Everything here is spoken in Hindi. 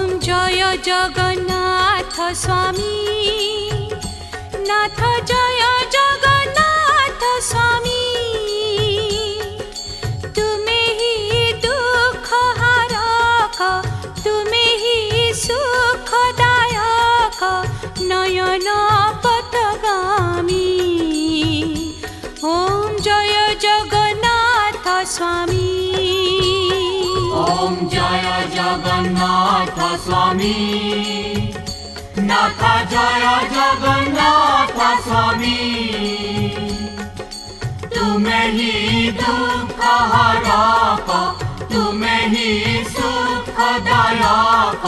जय जगन्नाथ स्वामी नाथ जय जगन्नाथ स्वामी तुम्हें ही दुख हारक तुम्हें ही सुखदायक नयन पथगामी ओम जय जगन्नाथ स्वामी ओम जय जगन्नाथ स्वामी नाथ जय जगन्नाथ स्वामी तुम्हें ही दुख हारक तुम्हें ही सुखदायक